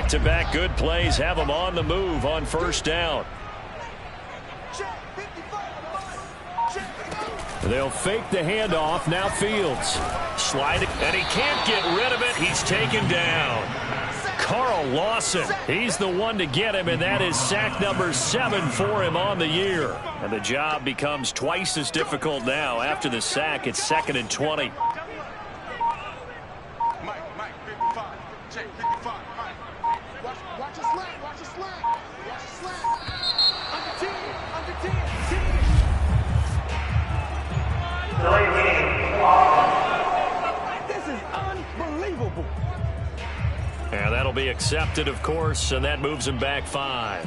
Back-to-back good plays have them on the move on first down. They'll fake the handoff. Now Fields. Sliding, and he can't get rid of it. He's taken down. Carl Lawson, he's the one to get him, and that is sack number 7 for him on the year. And the job becomes twice as difficult now. After the sack, it's 2nd and 20. This is unbelievable. And that'll be accepted, of course, and that moves him back 5.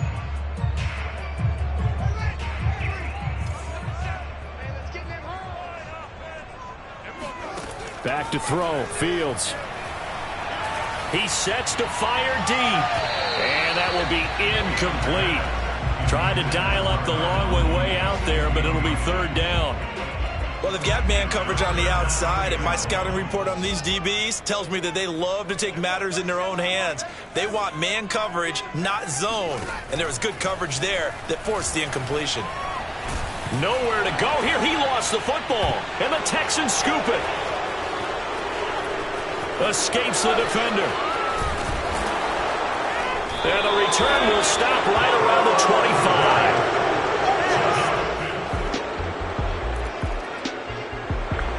Back to throw. Fields. He sets to fire deep. And that will be incomplete. Tried to dial up the long way out there, but it'll be 3rd down. Well, they've got man coverage on the outside, and my scouting report on these DBs tells me that they love to take matters in their own hands. They want man coverage, not zone. And there was good coverage there that forced the incompletion. Nowhere to go here. He lost the football, and the Texans scoop it. Escapes the defender. And the return will stop right around the 25.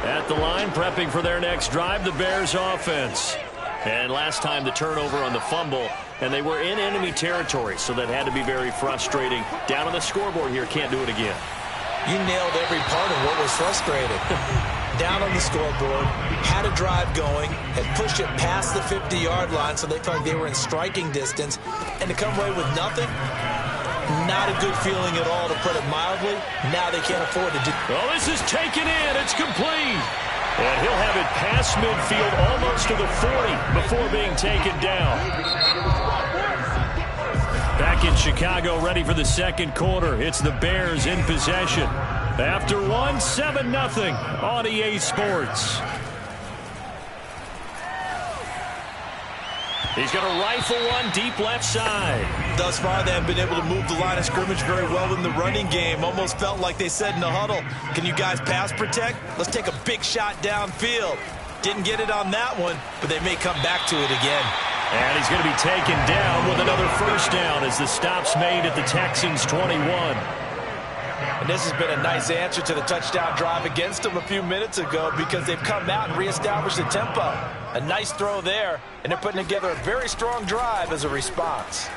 At the line, prepping for their next drive, the Bears offense. And last time the turnover on the fumble, and they were in enemy territory, so that had to be very frustrating. Down on the scoreboard here, can't do it again. You nailed every part of what was frustrating. Down on the scoreboard, had a drive going, and pushed it past the 50-yard line so they felt like they were in striking distance, and to come away with nothing, not a good feeling at all, to put it mildly. Now they can't afford to do. Well, this is taken in. It's complete. And he'll have it past midfield almost to the 40 before being taken down. Back in Chicago, ready for the second quarter. It's the Bears in possession. After one, 7-0 on EA Sports. He's going to rifle one deep left side. Thus far, they have been able to move the line of scrimmage very well in the running game. Almost felt like they said in the huddle, can you guys pass protect? Let's take a big shot downfield. Didn't get it on that one, but they may come back to it again. And he's going to be taken down with another first down as the stop's made at the Texans' 21. And this has been a nice answer to the touchdown drive against them a few minutes ago, because they've come out and reestablished the tempo. A nice throw there, and they're putting together a very strong drive as a response.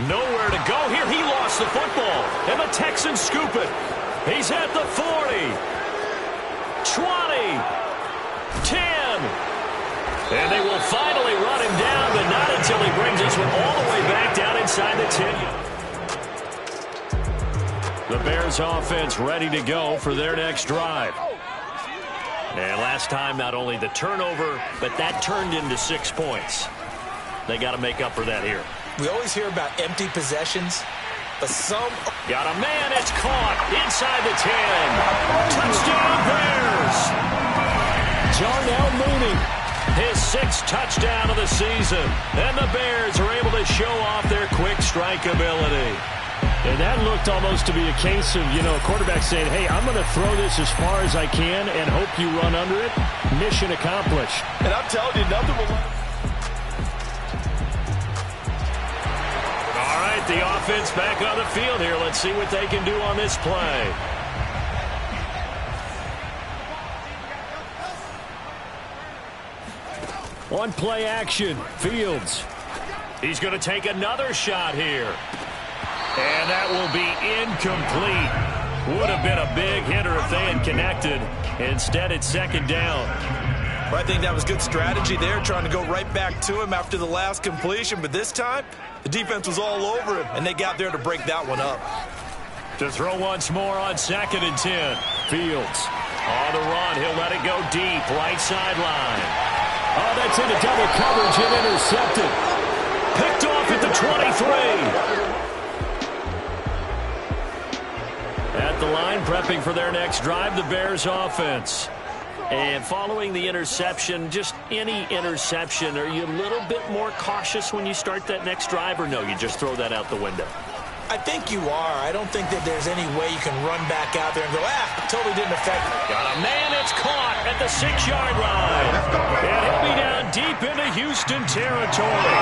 Nowhere to go here. He lost the football, and the Texans scoop it. He's at the 40, 20, 10. And they will finally run him down, but not until he brings this one all the way back down inside the 10. The Bears offense ready to go for their next drive. And last time, not only the turnover, but that turned into 6 points. They got to make up for that here. We always hear about empty possessions, but some... Got a man, it's caught inside the 10. Touchdown, Bears! Darnell Mooney, his 6th touchdown of the season. And the Bears are able to show off their quick strike ability. And that looked almost to be a case of, a quarterback saying, hey, I'm going to throw this as far as I can and hope you run under it. Mission accomplished. And I'm telling you, nothing will... All right, the offense back on the field here. Let's see what they can do on this play. One play action. Fields. He's going to take another shot here. And that will be incomplete. Would have been a big hitter if they had connected. Instead, it's 2nd down. I think that was good strategy there, trying to go right back to him after the last completion. But this time, the defense was all over him, and they got there to break that one up. To throw once more on 2nd and 10. Fields on the run. He'll let it go deep, right sideline. Oh, that's into double coverage and intercepted. Picked off at the 23. At the line, prepping for their next drive, the Bears offense. And following the interception, just any interception, are you a little bit more cautious when you start that next drive, or no, you just throw that out the window? I think you are. I don't think that there's any way you can run back out there and go, totally didn't affect me. Got a man, it's caught at the 6-yard line. And he'll be down deep into Houston territory.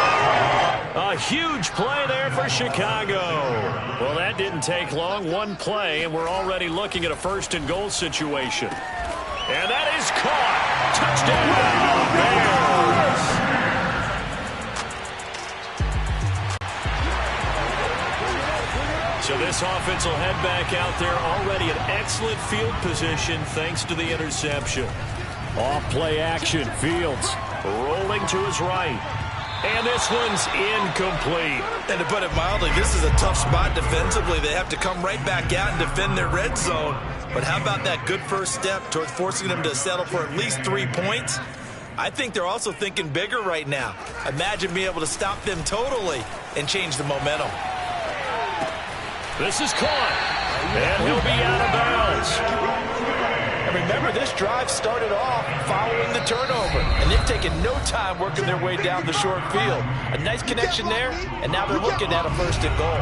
A huge play there for Chicago. Well, that didn't take long. One play, and we're already looking at a 1st-and-goal situation. And that is caught. Touchdown, Bears. So this offense will head back out there, already an excellent field position thanks to the interception. Off play action, Fields rolling to his right. And this one's incomplete. And to put it mildly, this is a tough spot defensively. They have to come right back out and defend their red zone. But how about that good first step towards forcing them to settle for at least 3 points? I think they're also thinking bigger right now. Imagine being able to stop them totally and change the momentum. This is caught, and he'll be out of bounds. And remember, this drive started off following the turnover, and they've taken no time working their way down the short field. A nice connection there, and now they're looking at a 1st-and-goal.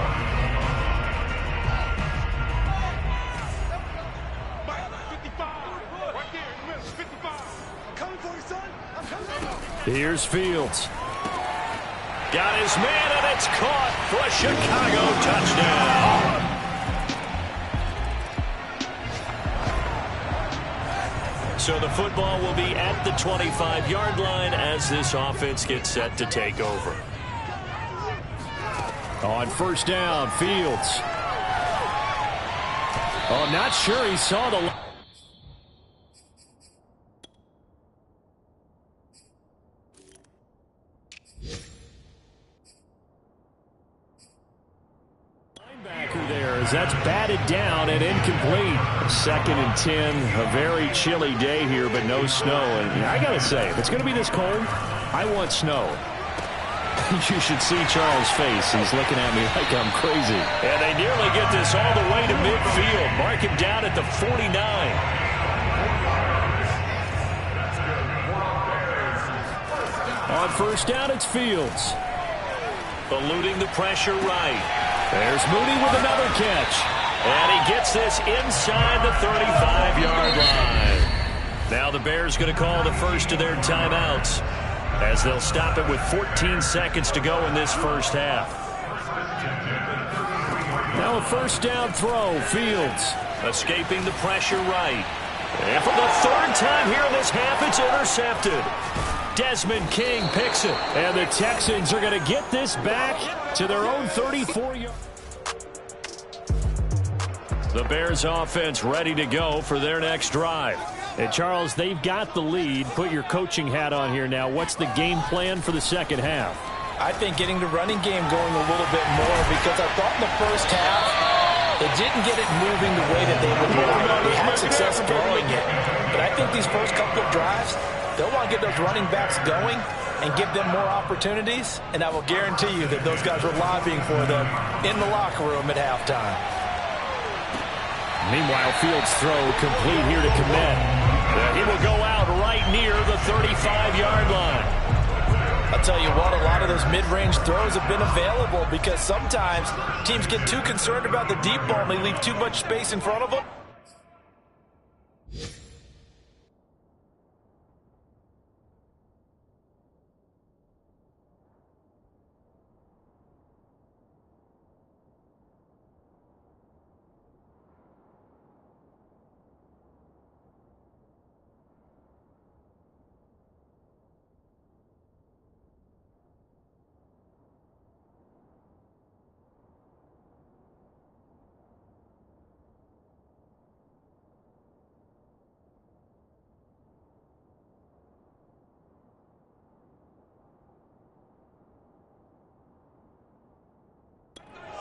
Here's Fields. Got his man, and it's caught for a Chicago touchdown. So the football will be at the 25-yard line as this offense gets set to take over. On 1st down, Fields. Oh, not sure he saw the... That's batted down and incomplete. 2nd and 10. A very chilly day here, but no snow. And I got to say, if it's going to be this cold, I want snow. You should see Charles' face. He's looking at me like I'm crazy. And they nearly get this all the way to midfield. Mark him down at the 49. On 1st down, it's Fields. Eluding the pressure right. There's Mooney with another catch. And he gets this inside the 35-yard line. Now the Bears going to call the first of their timeouts as they'll stop it with 14 seconds to go in this first half. Now a 1st down throw. Fields escaping the pressure right. And for the 3rd time here in this half, it's intercepted. Desmond King picks it. And the Texans are going to get this back to their own 34-yard. The Bears offense ready to go for their next drive. And Charles, they've got the lead. Put your coaching hat on here now. What's the game plan for the 2nd half? I think getting the running game going a little bit more, because I thought in the first half they didn't get it moving the way that they would like. They had success throwing it. But I think these first couple of drives, they'll want to get those running backs going and give them more opportunities, and I will guarantee you that those guys were lobbying for them in the locker room at halftime. Meanwhile, Fields' throw complete here to Kmet. He will go out right near the 35-yard line. I'll tell you what, a lot of those mid-range throws have been available because sometimes teams get too concerned about the deep ball and they leave too much space in front of them.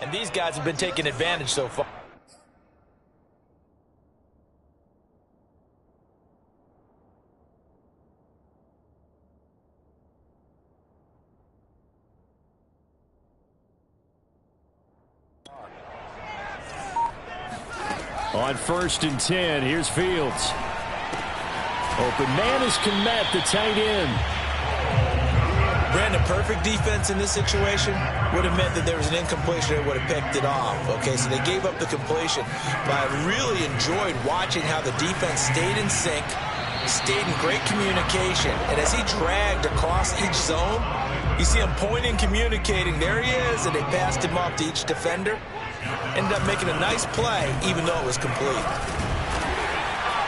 And these guys have been taking advantage so far. On 1st and 10, here's Fields. Open man is Kmet, the tight end. Brandon, perfect defense in this situation would have meant that there was an incompletion that would have picked it off. Okay, so they gave up the completion. But I really enjoyed watching how the defense stayed in sync, stayed in great communication. And as he dragged across each zone, you see him pointing, communicating. There he is, and they passed him off to each defender. Ended up making a nice play, even though it was complete.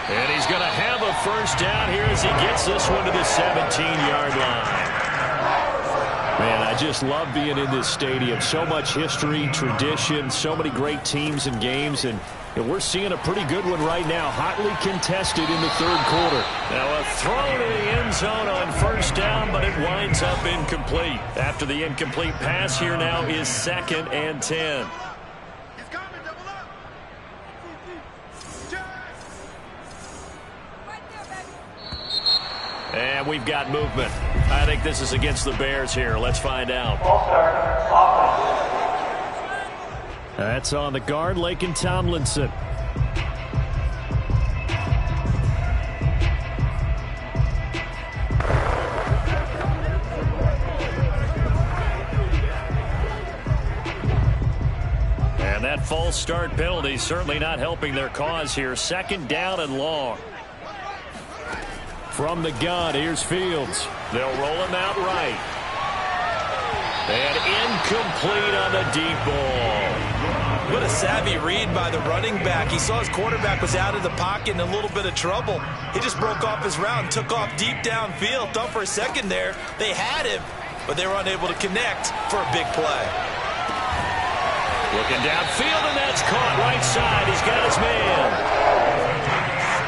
And he's going to have a first down here as he gets this one to the 17-yard line. Man, I just love being in this stadium. So much history, tradition, so many great teams and games, and we're seeing a pretty good one right now, hotly contested in the third quarter. Now a throw to the end zone on first down, but it winds up incomplete. After the incomplete pass, here now is 2nd and 10. And we've got movement. I think this is against the Bears here. Let's find out. That's on the guard, Laken Tomlinson. And that false start penalty certainly not helping their cause here. 2nd down and long. From the gun, here's Fields. They'll roll him out right. And incomplete on the deep ball. What a savvy read by the running back. He saw his quarterback was out of the pocket in a little bit of trouble. He just broke off his route and took off deep downfield. Thought for a second there they had him, but they were unable to connect for a big play. Looking downfield, and that's caught right side. He's got his man.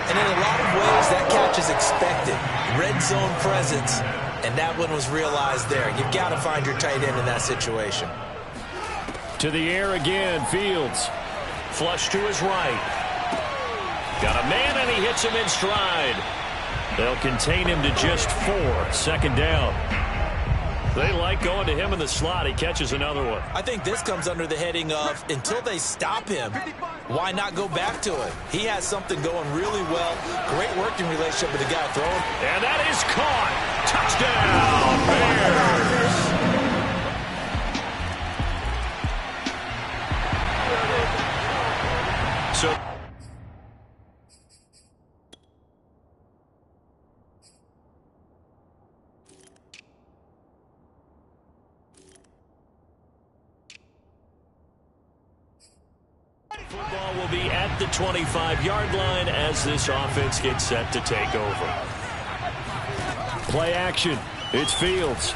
And in a lot of ways, that catch is expected. Red zone presence, and that one was realized there. You've got to find your tight end in that situation. To the air again, Fields. Flush to his right. Got a man, and he hits him in stride. They'll contain him to just 4. 2nd down. They like going to him in the slot. He catches another one. I think this comes under the heading of until they stop him, why not go back to it? He has something going really well. Great working relationship with the guy throwing. And that is caught. Touchdown, Bears. So football will be at the 25-yard line as this offense gets set to take over. Play action. It's Fields.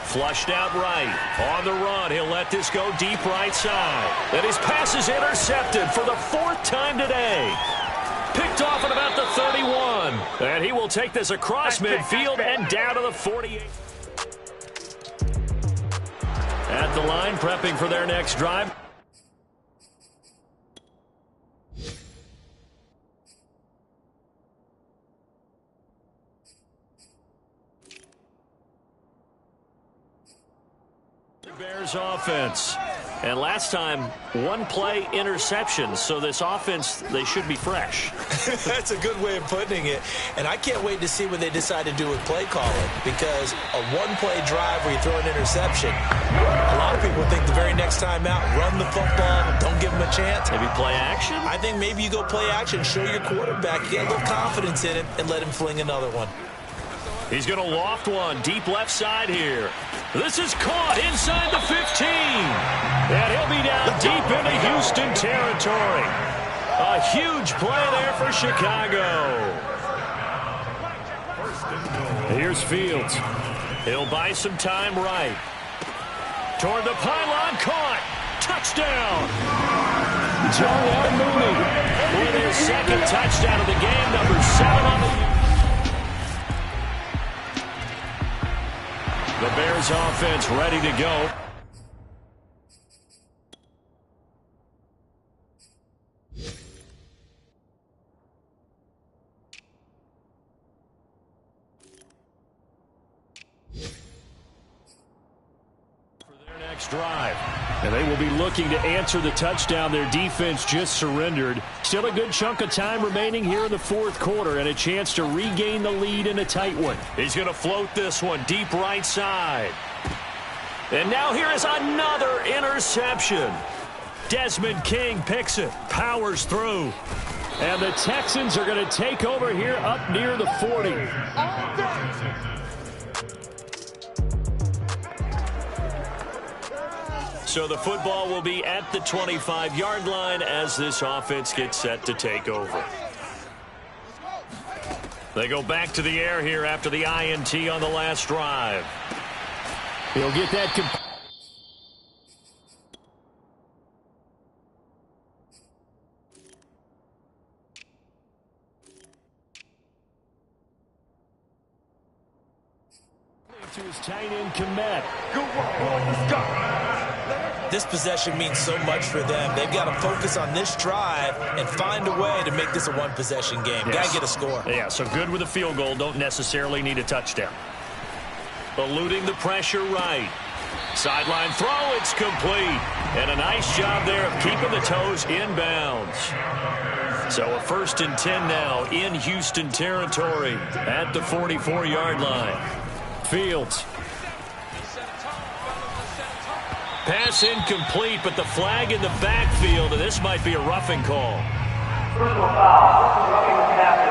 Flushed out right. On the run. He'll let this go deep right side. And his pass is intercepted for the 4th time today. Picked off at about the 31. And he will take this across midfield and down to the 48. At the line, prepping for their next drive. Bears offense. And last time, 1 play interception. So this offense, they should be fresh. That's a good way of putting it. And I can't wait to see what they decide to do with play calling. Because a 1-play drive where you throw an interception, a lot of people think the very next time out, run the football, don't give them a chance. Maybe play action? I think maybe you go play action, show your quarterback, get a little confidence in him, and let him fling another one. He's going to loft one deep left side here. This is caught inside the 15. And he'll be down deep into Houston territory. A huge play there for Chicago. Here's Fields. He'll buy some time right. Toward the pylon, caught. Touchdown. John Mooney with his 2nd touchdown of the game, number 7 on the year. The Bears offense ready to go. next drive. And they will be looking to answer the touchdown their defense just surrendered. Still a good chunk of time remaining here in the fourth quarter and a chance to regain the lead in a tight one. He's going to float this one deep right side. And now here is another interception. Desmond King picks it, powers through. And the Texans are going to take over here up near the 40. So the football will be at the 25-yard line as this offense gets set to take over. They go back to the air here after the INT on the last drive. He'll get that. To his tight end, Komet. This possession means so much for them. They've got to focus on this drive and find a way to make this a one-possession game. Yes. Got to get a score. Yeah, so good with a field goal. Don't necessarily need a touchdown. Eluding the pressure right. Sideline throw, it's complete. And a nice job there of keeping the toes inbounds. So a 1st and 10 now in Houston territory at the 44-yard line. Fields. Pass incomplete, but the flag in the backfield, and this might be a roughing call. Personal foul. Roughing the passer.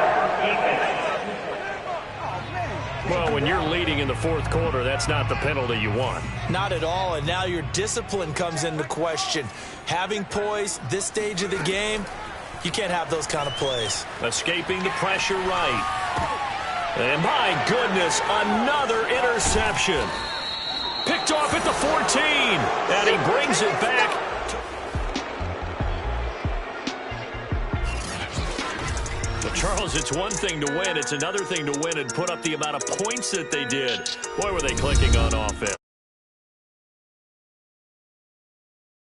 Well, when you're leading in the fourth quarter, that's not the penalty you want. Not at all, and now your discipline comes into question. Having poise this stage of the game, you can't have those kind of plays. Escaping the pressure right. And my goodness, another interception. Picked off at the 14, and he brings it back. Well, Charles, it's one thing to win. It's another thing to win and put up the amount of points that they did. Boy, were they clicking on offense.